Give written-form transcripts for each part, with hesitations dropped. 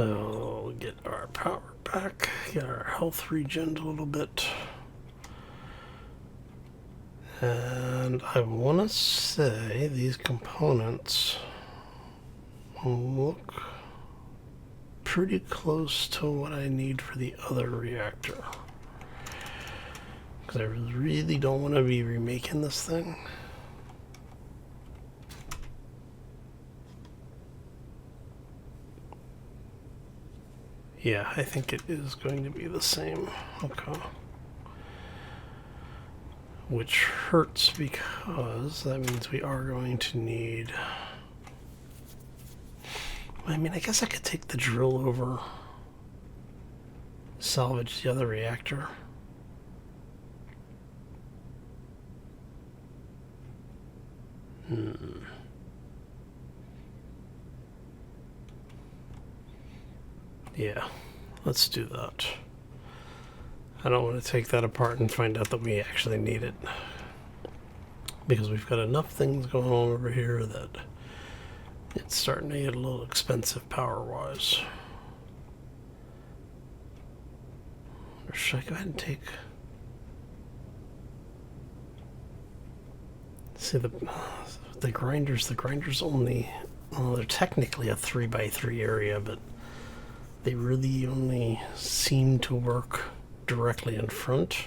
So get our power back, get our health regened a little bit. And I want to say these components look pretty close to what I need for the other reactor. Because I really don't want to be remaking this thing. Yeah, I think it is going to be the same. Okay. Which hurts because that means we are going to need... I mean, I guess I could take the drill over, salvage the other reactor. Yeah, let's do that. I don't want to take that apart and find out that we actually need it. Because we've got enough things going on over here that it's starting to get a little expensive power-wise. Or should I go ahead and take... See, the grinders only... Well, they're technically a 3x3 area, but they really only seem to work directly in front.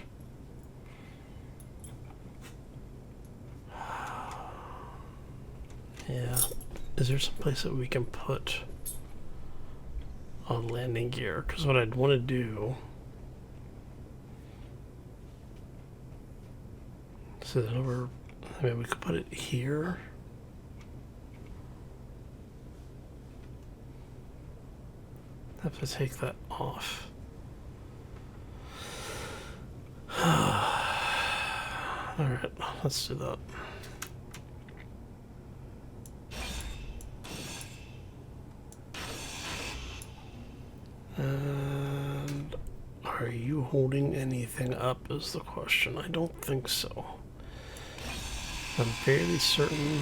Yeah. Is there some place that we can put on landing gear? Because what I'd want to do... So that over... I mean, we could put it here. Have to take that off. Alright, let's do that. And are you holding anything up is the question. I don't think so. I'm fairly certain.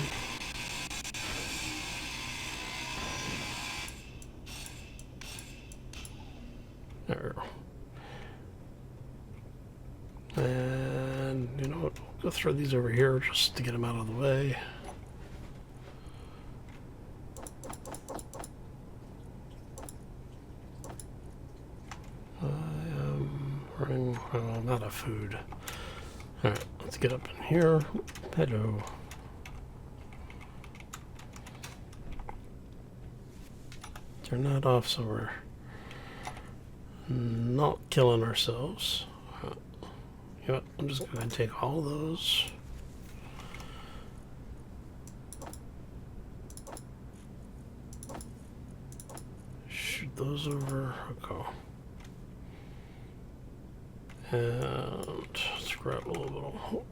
There. And you know what? We'll go throw these over here just to get them out of the way. I am running, well, I'm out of food. Alright, let's get up in here. Hello. Turn that off so we're not killing ourselves. You know what? I'm just going to take all those. Shoot those over. Okay. And let's grab a little bit of...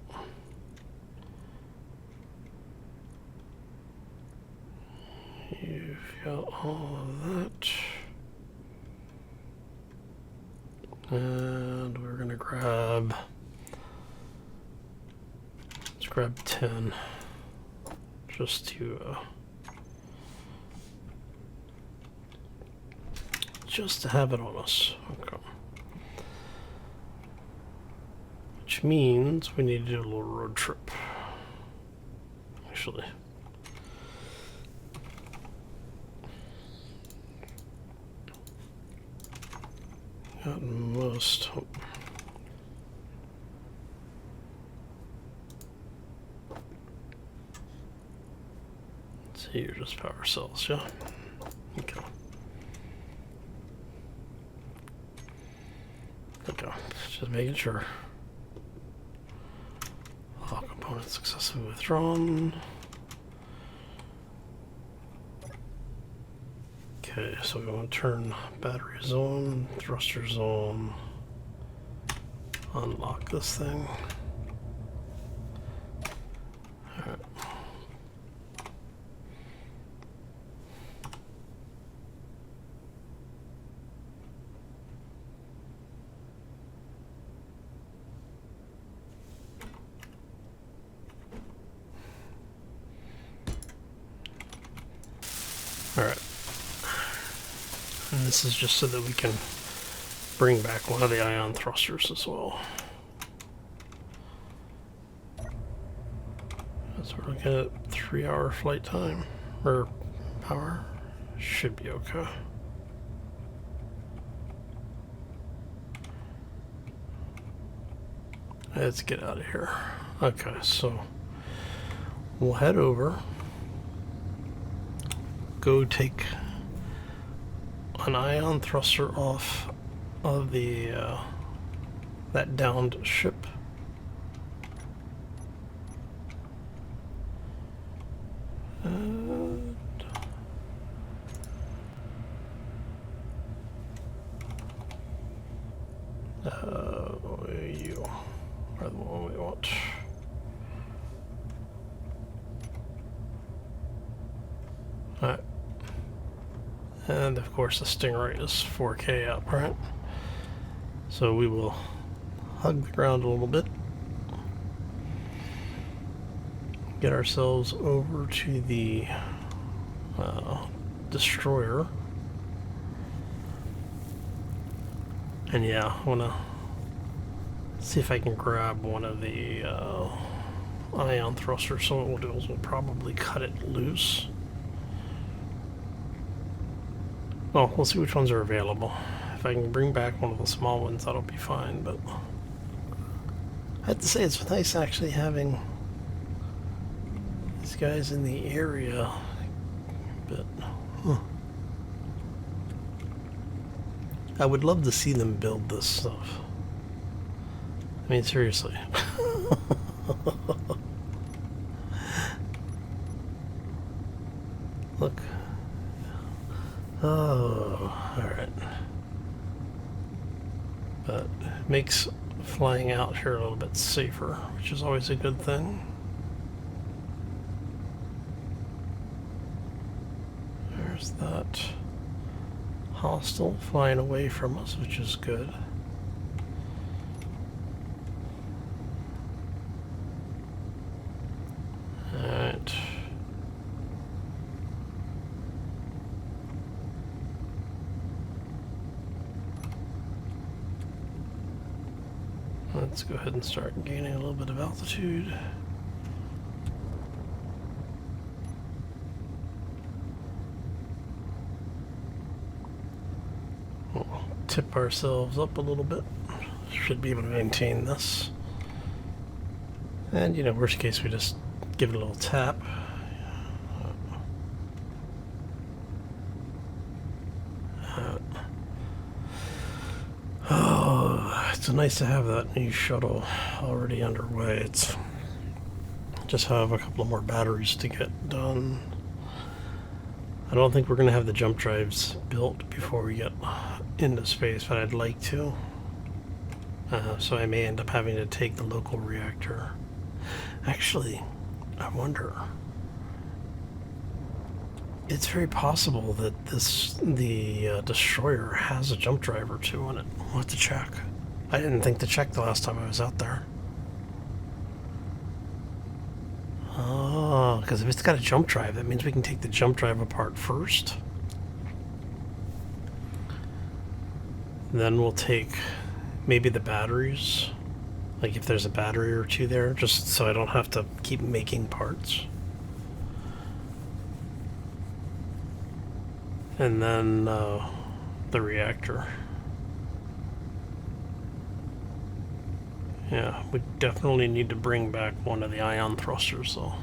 You've got all of that. And we're going to grab... Let's grab 10. Just to... just to have it on us. Okay. Which means we need to do a little road trip. Actually. Got most. So you're just power cells, yeah? Okay. Okay, just making sure. All components successfully withdrawn. Okay, so we want to turn batteries on, thrusters on, unlock this thing. Alright. Alright. And this is just so that we can bring back one of the ion thrusters as well. So we're looking at 3-hour flight time, or power. Should be okay. Let's get out of here. Okay, so we'll head over, go take an ion thruster off of the that downed ship. You are the one we want. Alright. And of course the Stingray is 4K up, right? So we will hug the ground a little bit. Get ourselves over to the destroyer. And yeah, I want to see if I can grab one of the ion thrusters. So what we'll do is we'll probably cut it loose. Well, we'll see which ones are available. If I can bring back one of the small ones, that'll be fine, but I have to say it's nice actually having these guys in the area, but I would love to see them build this stuff. I mean, seriously. Look. Oh, alright. But it makes flying out here a little bit safer, which is always a good thing. There's that hostile flying away from us, which is good. Alright. Let's go ahead and start gaining a little bit of altitude. We'll tip ourselves up a little bit. Should be able to maintain this. And, you know, worst case, we just give it a little tap. It's nice to have that new shuttle already underway. It's just have a couple of more batteries to get done. I don't think we're going to have the jump drives built before we get into space, but I'd like to. So I may end up having to take the local reactor. Actually, I wonder. It's very possible that the destroyer has a jump drive or two in it. We'll have to check. I didn't think to check the last time I was out there. Oh, because if it's got a jump drive, that means we can take the jump drive apart first. Then we'll take maybe the batteries. Like if there's a battery or two there, just so I don't have to keep making parts. And then the reactor. Yeah, we definitely need to bring back one of the ion thrusters, though.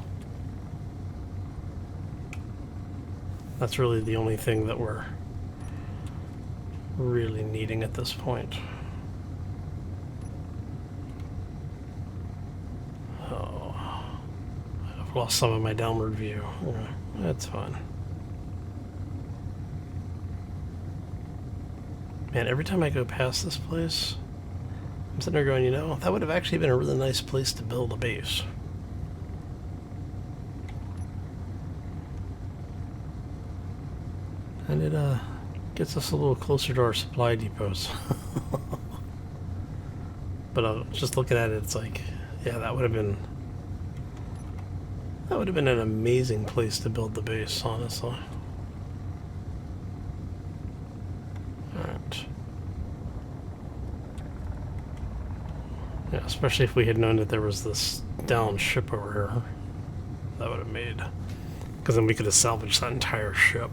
That's really the only thing that we're really needing at this point. Oh, I've lost some of my downward view. Yeah, that's fine. Man, every time I go past this place, I'm sitting there going, you know, that would have actually been a really nice place to build a base. And it gets us a little closer to our supply depots. But just looking at it, it's like, yeah, that would have been an amazing place to build the base, honestly. Especially if we had known that there was this down ship over here. That would have made... Because then we could have salvaged that entire ship.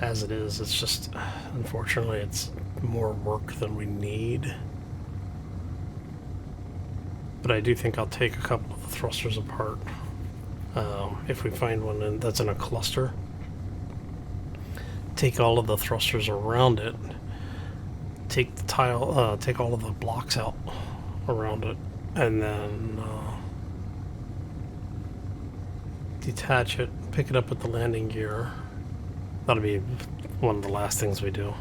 As it is, it's just... Unfortunately, it's more work than we need. But I do think I'll take a couple of the thrusters apart. If we find one that's in a cluster. Take all of the thrusters around it. Take the tile, take all of the blocks out around it, and then detach it, pick it up with the landing gear. That'll be one of the last things we do.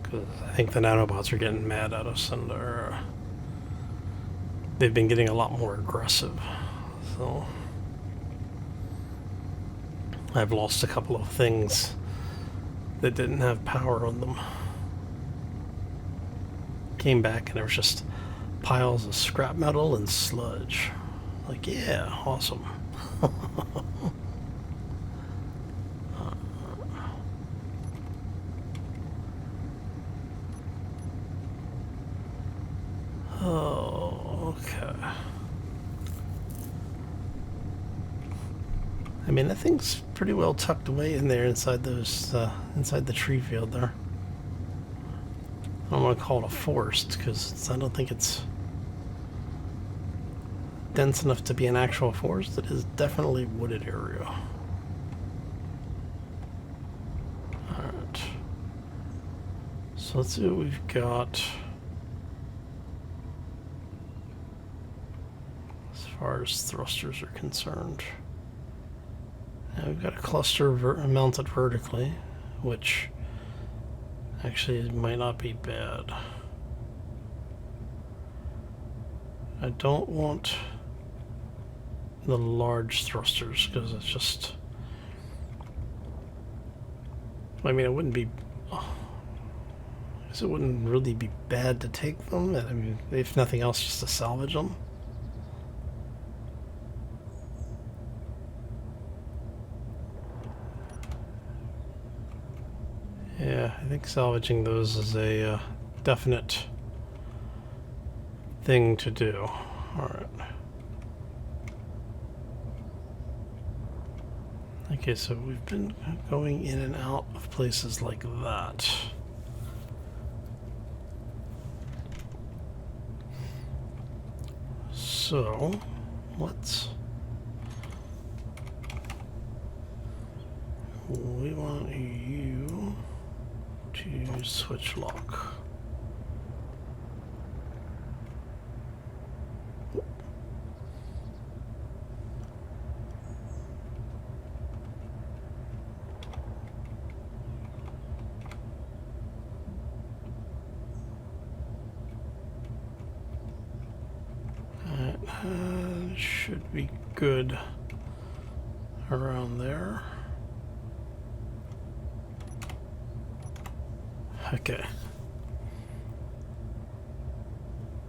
Because I think the nanobots are getting mad at us, and they've been getting a lot more aggressive. So I've lost a couple of things that didn't have power on them. Came back and there was just piles of scrap metal and sludge. Like, yeah, awesome. Oh, okay. I mean, that thing's pretty well tucked away in there inside those, inside the tree field there. I don't want to call it a forest because I don't think it's dense enough to be an actual forest. It is definitely wooded area. Alright. So let's see what we've got. As far as thrusters are concerned. Now we've got a cluster mounted vertically, which actually might not be bad. I don't want the large thrusters because it's just... I mean, it wouldn't be... I guess it wouldn't really be bad to take them. I mean, if nothing else, just to salvage them. Yeah, I think salvaging those is a definite thing to do. Alright. Okay, so we've been going in and out of places like that. So, let's... We want you to switch lock. That should be good around there. Okay.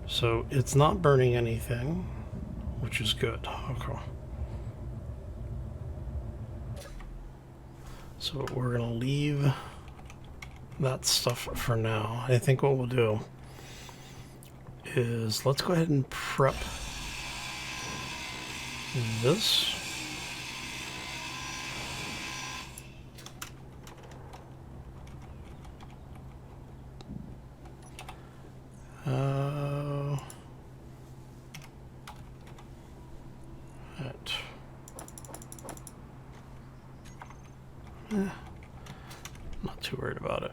So it's not burning anything, which is good. Okay. So we're gonna leave that stuff for now. I think what we'll do is let's go ahead and prep this. Not too worried about it.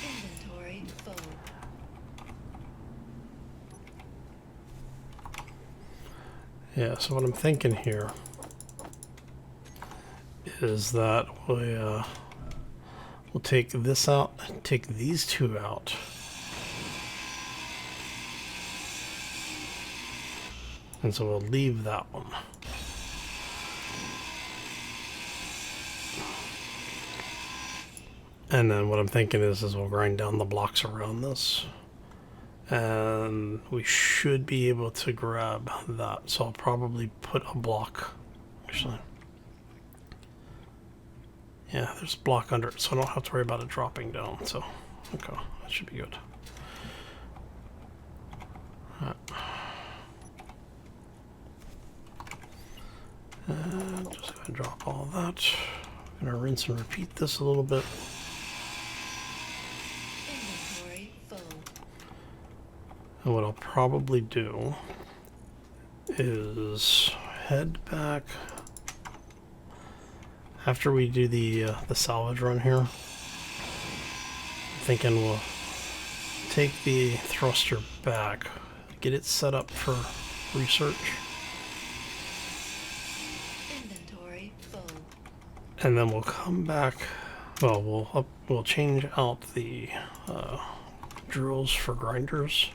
Inventory full. Yeah, so what I'm thinking here is that we'll take this out, take these two out. And so we'll leave that one. And then what I'm thinking is we'll grind down the blocks around this. And we should be able to grab that. So I'll probably put a block. Actually, Yeah, there's a block under it, so I don't have to worry about it dropping down. So, okay, that should be good. And just go ahead and drop all of that. I'm gonna rinse and repeat this a little bit. Inventory full. And what I'll probably do is head back after we do the salvage run here. I'm thinking we'll take the thruster back, get it set up for research, Inventory full. and then we'll come back. Well, we'll change out the drills for grinders.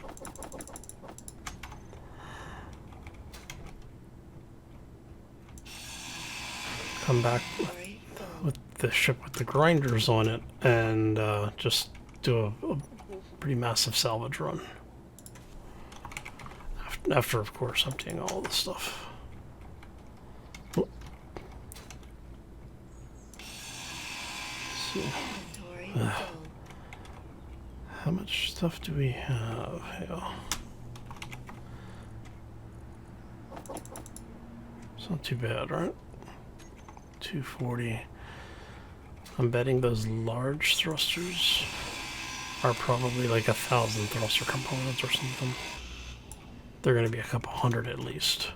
Come back Inventory full. with the ship with the grinders on it and just do a pretty massive salvage run. After, of course, emptying all this stuff. So, Inventory full. how much stuff do we have? Yeah. It's not too bad, right? 240. I'm betting those large thrusters are probably like 1,000 thruster components or something. They're going to be a couple hundred at least.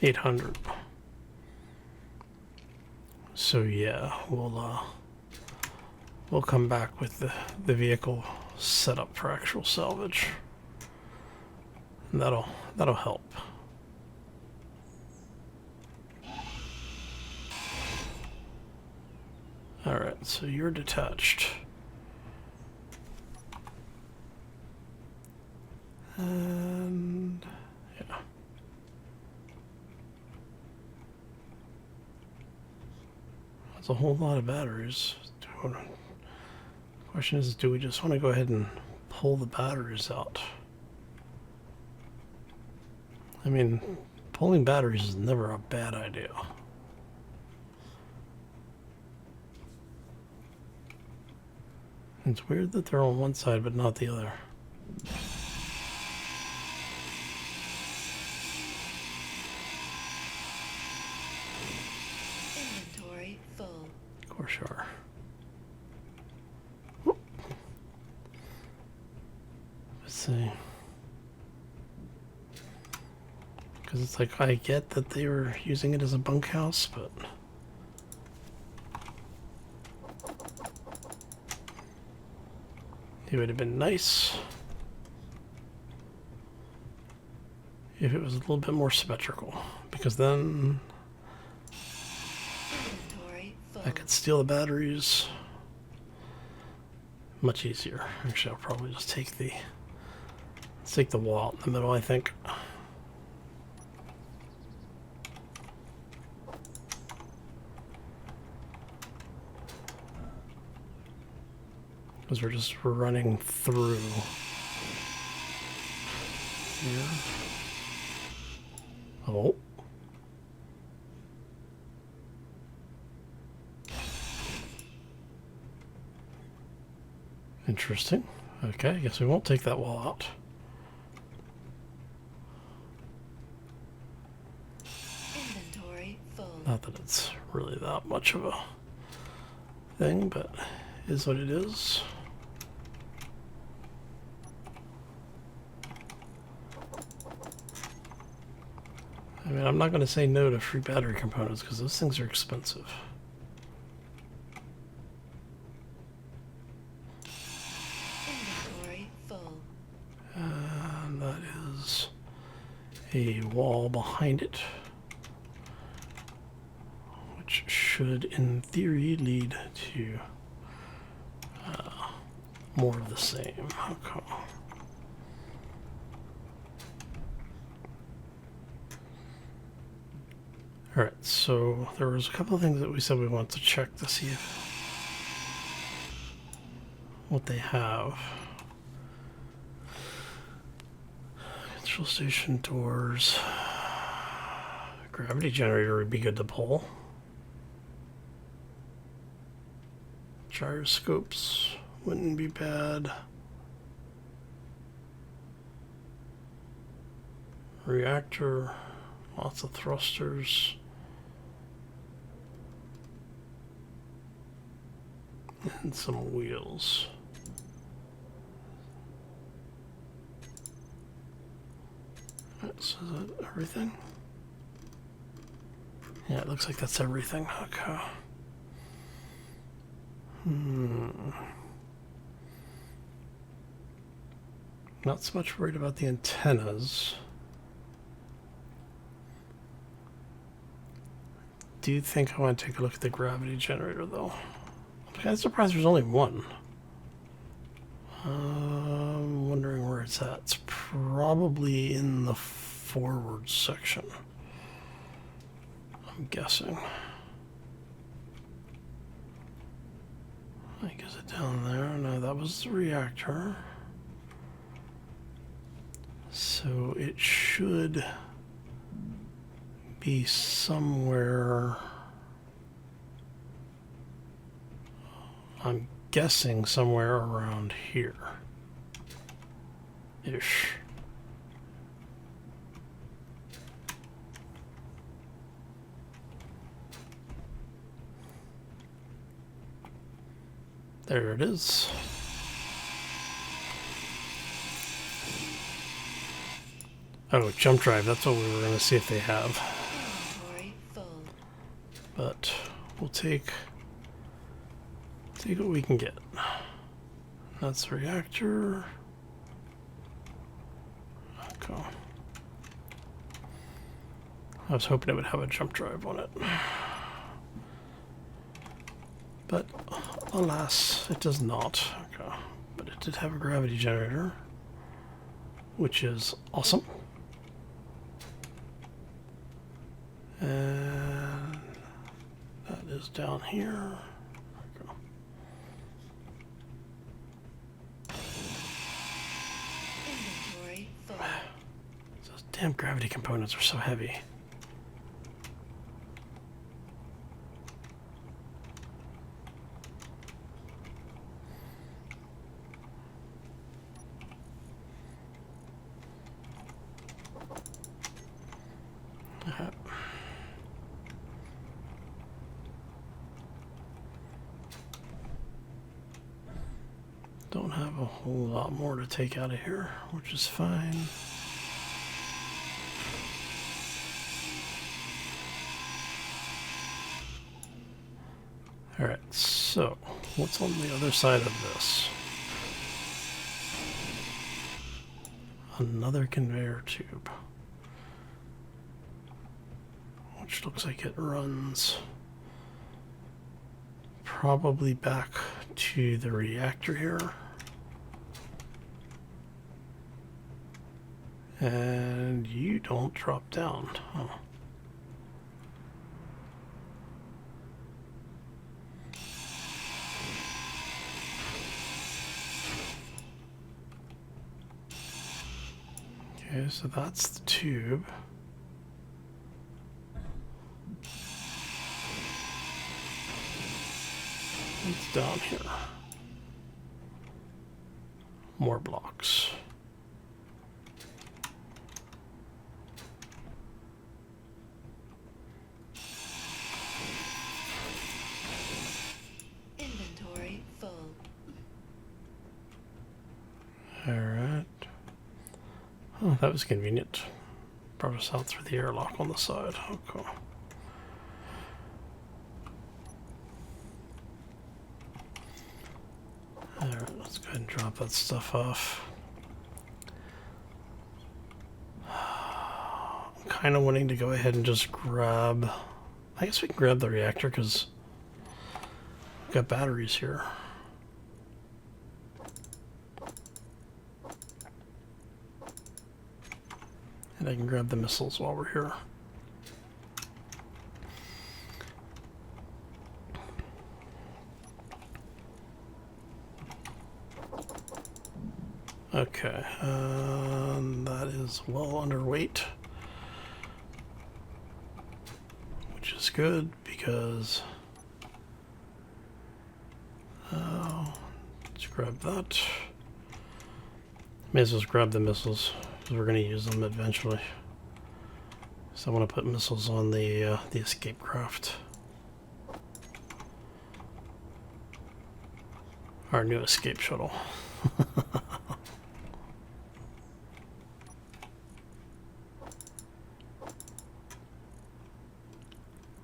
$800. So yeah, we'll come back with the vehicle set up for actual salvage. And that'll help. All right, so you're detached. And yeah. That's a whole lot of batteries. Question is, do we just want to go ahead and pull the batteries out? I mean, pulling batteries is never a bad idea. It's weird that they're on one side but not the other. Inventory full. Of course you are. Let's see. Because it's like, I get that they were using it as a bunkhouse, but it would have been nice if it was a little bit more symmetrical, because then Inventory full. I could steal the batteries much easier. Actually, I'll probably just take the wall out in the middle, I think. Because we're running through here. Oh. Interesting. Okay, I guess we won't take that wall out. Inventory full. Not that it's really that much of a thing, but it is what it is. I mean, I'm not going to say no to free battery components because those things are expensive. Inventory full. And that is a wall behind it, which should, in theory, lead to more of the same. Okay. Alright, so there was a couple of things that we said we wanted to check to see what they have. Control station doors. Gravity generator would be good to pull. Gyroscopes wouldn't be bad. Reactor, lots of thrusters. And some wheels. Right, so is that everything? Yeah, it looks like that's everything. Okay. Not so much worried about the antennas. Do you think I want to take a look at the gravity generator, though? I'm kind of surprised there's only one. I'm wondering where it's at. It's probably in the forward section, I'm guessing. Like, is it down there? No, that was the reactor. So it should be somewhere. I'm guessing somewhere around here. Ish. There it is. Oh, jump drive. That's what we were going to see if they have. Inventory full. But we'll take what we can get. That's the reactor. Okay. I was hoping it would have a jump drive on it. But alas, it does not. Okay. But it did have a gravity generator, which is awesome. And that is down here. Okay. Inventory full. Those damn gravity components are so heavy. Don't have a whole lot more to take out of here, which is fine. Alright, so what's on the other side of this? Another conveyor tube, which looks like it runs probably back to the reactor here. And you don't drop down. Oh. Okay, so that's the tube. It's down here. More blocks. Inventory full. Alright. Oh, that was convenient. Brought us out through the airlock on the side. Okay. Alright, let's go ahead and drop that stuff off. I'm kind of wanting to go ahead and just grab... I guess we can grab the reactor because we've got batteries here. And I can grab the missiles while we're here. Okay, that is well underweight. good because let's grab that. May as well grab the missiles because we're going to use them eventually. So I want to put missiles on the escape craft. Our new escape shuttle.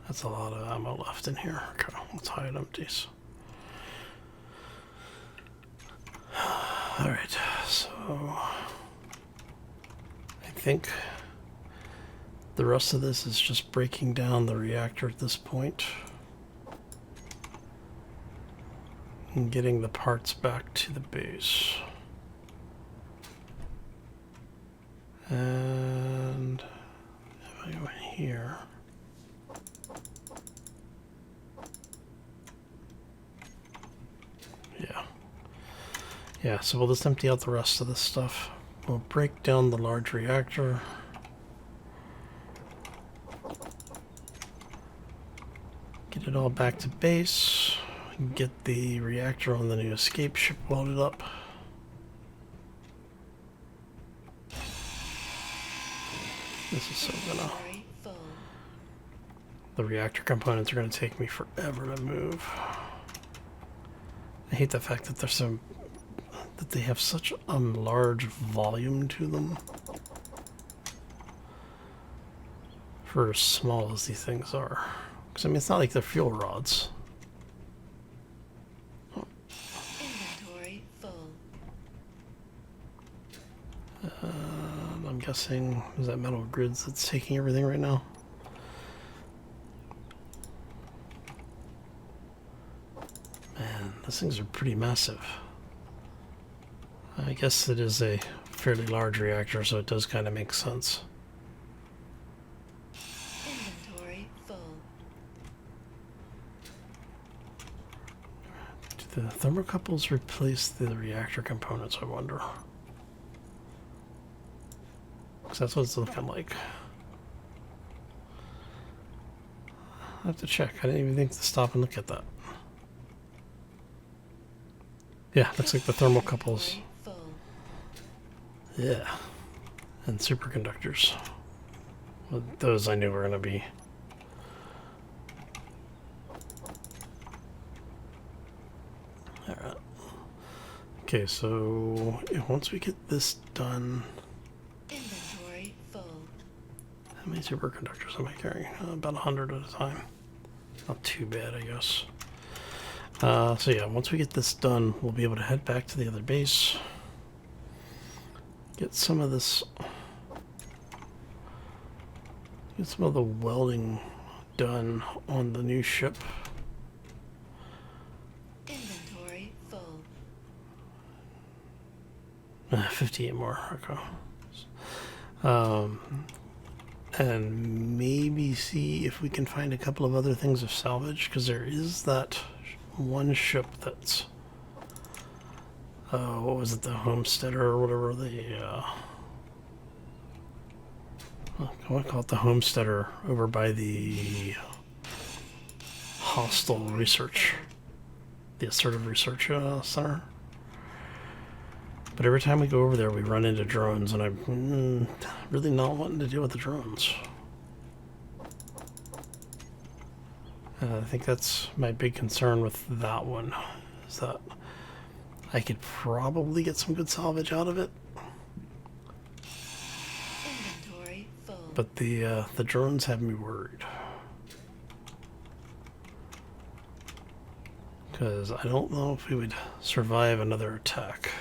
That's a lot of ammo left in here. Okay, let's hide empties. Alright, so I think the rest of this is just breaking down the reactor at this point and getting the parts back to the base. And if I go in here, yeah, so we'll just empty out the rest of this stuff. We'll break down the large reactor. Get it all back to base. Get the reactor on the new escape ship welded up. This is so gonna... The reactor components are gonna take me forever to move. I hate the fact that they're so... that they have such a large volume to them. For as small as these things are. Because I mean, it's not like they're fuel rods. Inventory full. I'm guessing, is that metal grids that's taking everything right now? Man, those things are pretty massive. I guess it is a fairly large reactor, so it does kind of make sense. Inventory full. Do the thermocouples replace the reactor components, I wonder? Because that's what it's looking like. I have to check. I didn't even think to stop and look at that. Yeah, looks like the thermocouples. Yeah. And superconductors. Well, those I knew were going to be. Alright. Okay, so once we get this done... Inventory full. How many superconductors am I carrying? About 100 at a time. Not too bad, I guess. So yeah, once we get this done, we'll be able to head back to the other base. Get some of this... Get some of the welding done on the new ship. Inventory full. 58 more, okay. And maybe see if we can find a couple of other things of salvage, because there is that one ship that's... what was it, the Homesteader or whatever, I want to call it the Homesteader over by the Hostile Research, the Assertive Research Center. But every time we go over there, we run into drones, and I'm really not wanting to deal with the drones. I think that's my big concern with that one, is that I could probably get some good salvage out of it. Inventory full. But the drones have me worried. Because I don't know if we would survive another attack.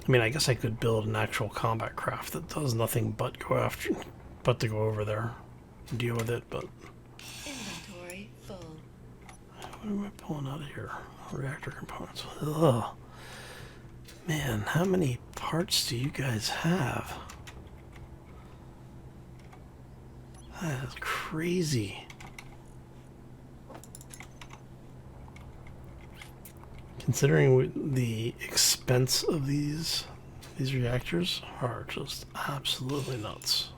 I mean, I guess I could build an actual combat craft that does nothing but to go over there and deal with it, but... Inventory full. What am I pulling out of here? Reactor components. Ugh. Man, how many parts do you guys have? That is crazy. Considering the expense of these reactors are just absolutely nuts.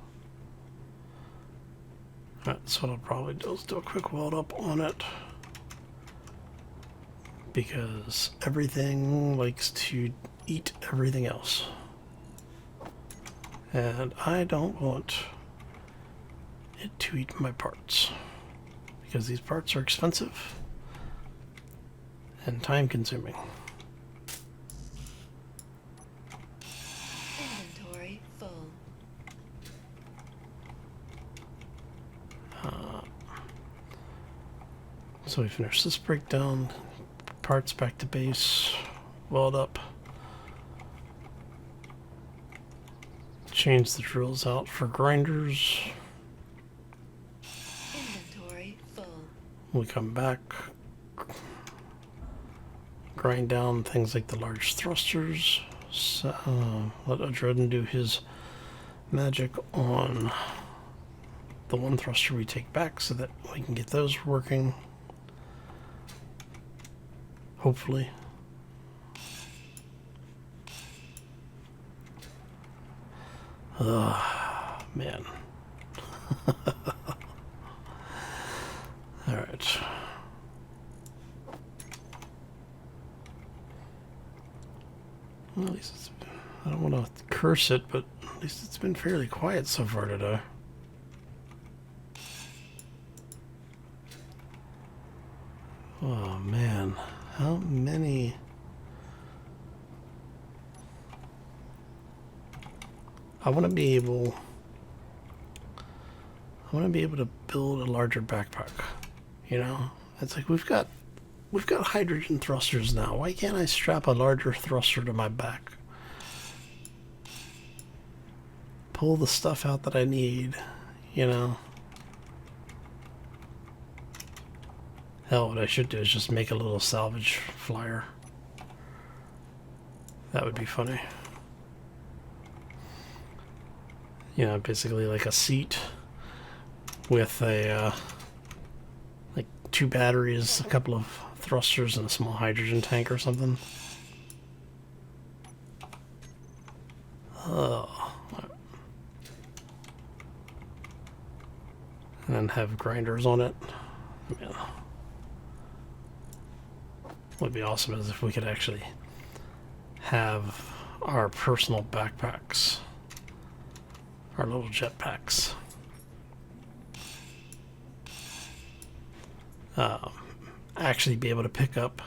That's what I'll probably do is do a quick weld up on it. Because everything likes to eat everything else. And I don't want it to eat my parts. Because these parts are expensive and time consuming. Inventory full. So we finish this breakdown, parts back to base, weld up, change the drills out for grinders. Inventory full. We come back, grind down things like the large thrusters. So, let Adredin do his magic on the one thruster we take back so that we can get those working. Hopefully. Man. All right. Well, at least it's, I don't want to curse it, but at least it's been fairly quiet so far today. Oh man, how many? I want to be able to build a larger backpack. You know, it's like we've got hydrogen thrusters now. Why can't I strap a larger thruster to my back? Pull the stuff out that I need, you know. Hell, what I should do is just make a little salvage flyer. That would be funny. You know, basically like a seat with a like 2 batteries, a couple of thrusters, and a small hydrogen tank or something. Oh. And then have grinders on it. Yeah. Would be awesome is if we could actually have our personal backpacks, our little jetpacks. Actually be able to pick up,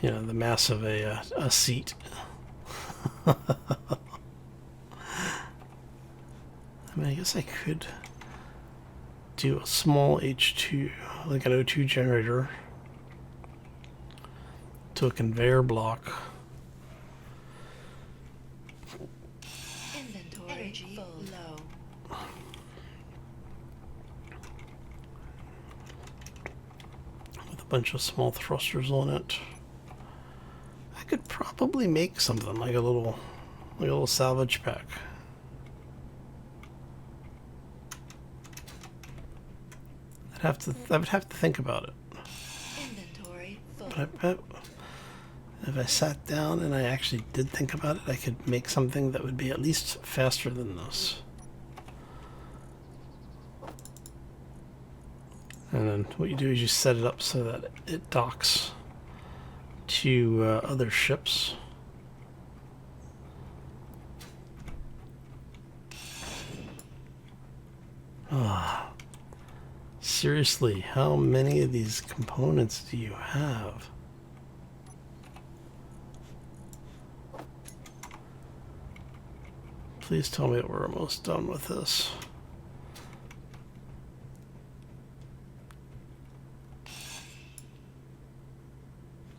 you know, the mass of a seat. I mean, I guess I could do a small H2, like an O2 generator, to a conveyor block. Inventory energy full. Low. With a bunch of small thrusters on it. I could probably make something like a little salvage pack. I would have to think about it. Inventory full. But I bet if I sat down and I actually did think about it, I could make something that would be at least faster than this. And then what you do is you set it up so that it docks to other ships. Seriously, how many of these components do you have? Please tell me that we're almost done with this.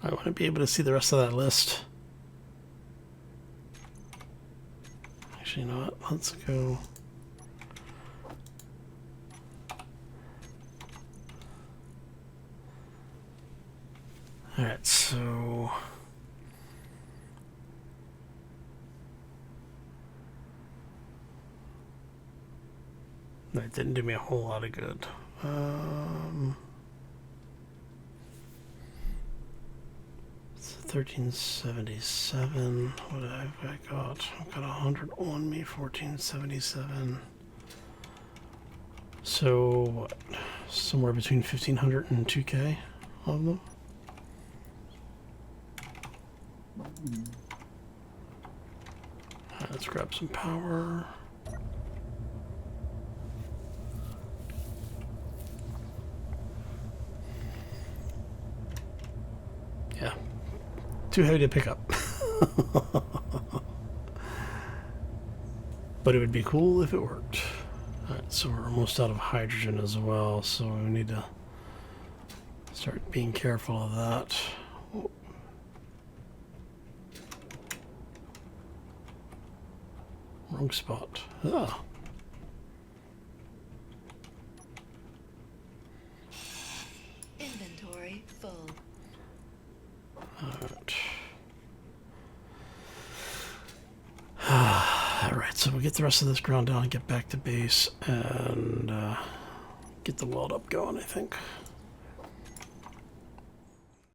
I want to be able to see the rest of that list. Actually, you know what? Let's go. Alright, so that didn't do me a whole lot of good. It's 1377. What have I got? I've got 100 on me. 1477. So, what? Somewhere between 1,500 and 2K of them. Let's grab some power. Yeah. Too heavy to pick up. But it would be cool if it worked. Alright, so we're almost out of hydrogen as well, so we need to start being careful of that. Oh. Wrong spot. Ah. Inventory full. Alright. Alright, so we'll get the rest of this ground down and get back to base and get the weld up going, I think.